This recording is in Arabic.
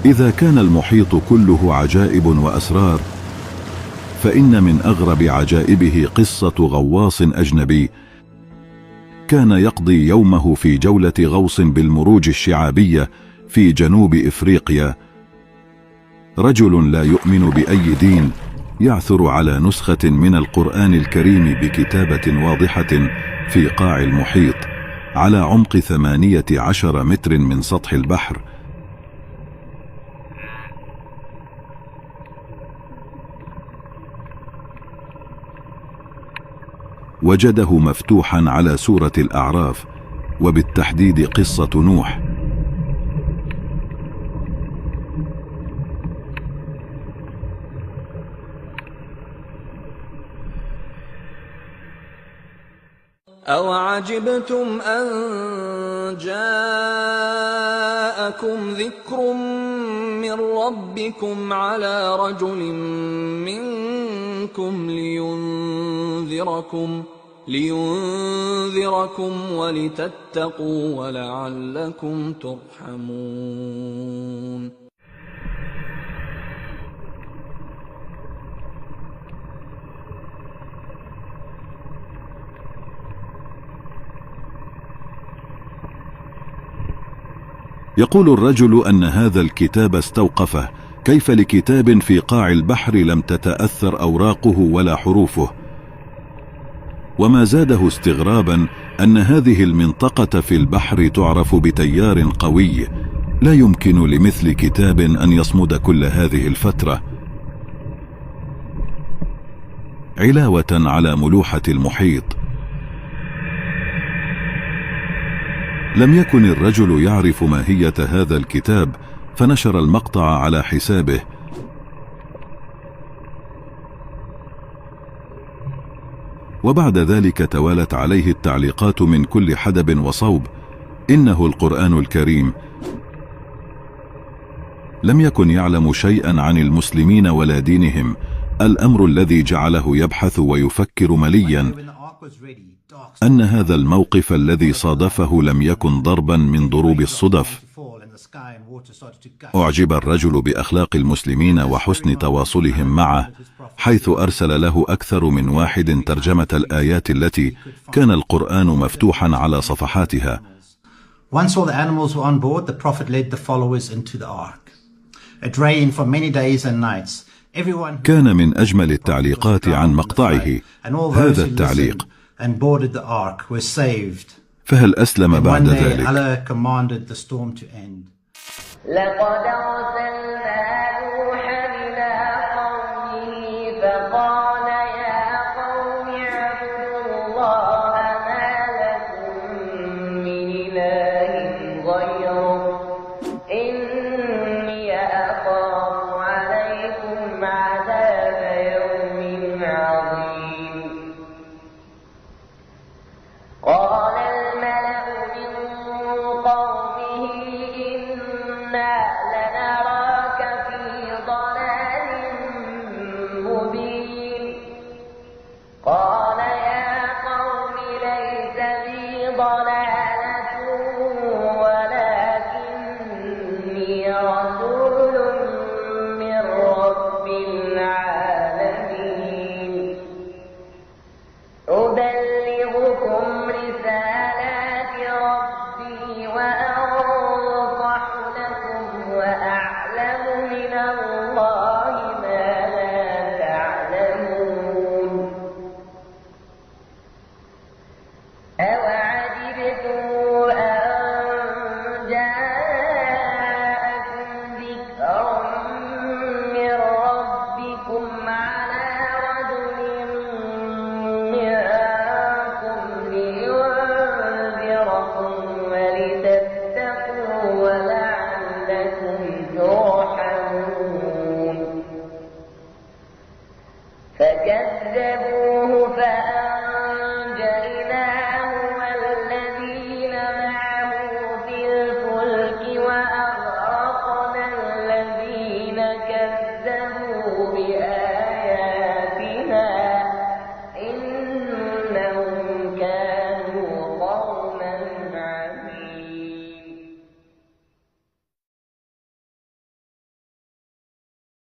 إذا كان المحيط كله عجائب وأسرار، فإن من أغرب عجائبه قصة غواص أجنبي كان يقضي يومه في جولة غوص بالمروج الشعابية في جنوب إفريقيا. رجل لا يؤمن بأي دين يعثر على نسخة من القرآن الكريم بكتابة واضحة في قاع المحيط على عمق 18 متر من سطح البحر. وجده مفتوحا على سورة الأعراف، وبالتحديد قصة نوح. أَوَعَجِبْتُمْ أَنْ جَاءَكُمْ ذِكْرٌ مِّنْ رَبِّكُمْ عَلَى رَجُلٍ مِّنْكُمْ لِيُنْذِرَكُمْ وَلِتَتَّقُوا وَلَعَلَّكُمْ تُرْحَمُونَ. يقول الرجل أن هذا الكتاب استوقفه. كيف لكتاب في قاع البحر لم تتأثر أوراقه ولا حروفه؟ وما زاده استغرابا أن هذه المنطقة في البحر تعرف بتيار قوي، لا يمكن لمثل كتاب أن يصمد كل هذه الفترة. علاوة على ملوحة المحيط، لم يكن الرجل يعرف ماهية هذا الكتاب، فنشر المقطع على حسابه. وبعد ذلك توالت عليه التعليقات من كل حدب وصوب: إنه القرآن الكريم. لم يكن يعلم شيئا عن المسلمين ولا دينهم، الأمر الذي جعله يبحث ويفكر مليا أن هذا الموقف الذي صادفه لم يكن ضربا من ضروب الصدف. أعجب الرجل بأخلاق المسلمين وحسن تواصلهم معه، حيث أرسل له أكثر من واحد ترجمة الآيات التي كان القرآن مفتوحا على صفحاتها. Once all the animals were on board, the Prophet led the followers into the ark. It rained for many days and nights. كان من أجمل التعليقات عن مقطعه هذا التعليق: فهل أسلم بعد ذلك؟ لقد أرسلنا نوحا إلى قومه فقال يا قوم اعبدوا الله ما لكم من إله غيره إني أخاف عليكم عذاب يوم عظيم. قال الملأ من قومه إنا لنراك في ضلال مبين. قال يا قوم ليس بي ضلالة ولكني رسول من رب العالمين أبلغكم رسالات ربي وأنصح لكم وأعلم من الله ما لا تعلمون. أوعجبتم أن جاءكم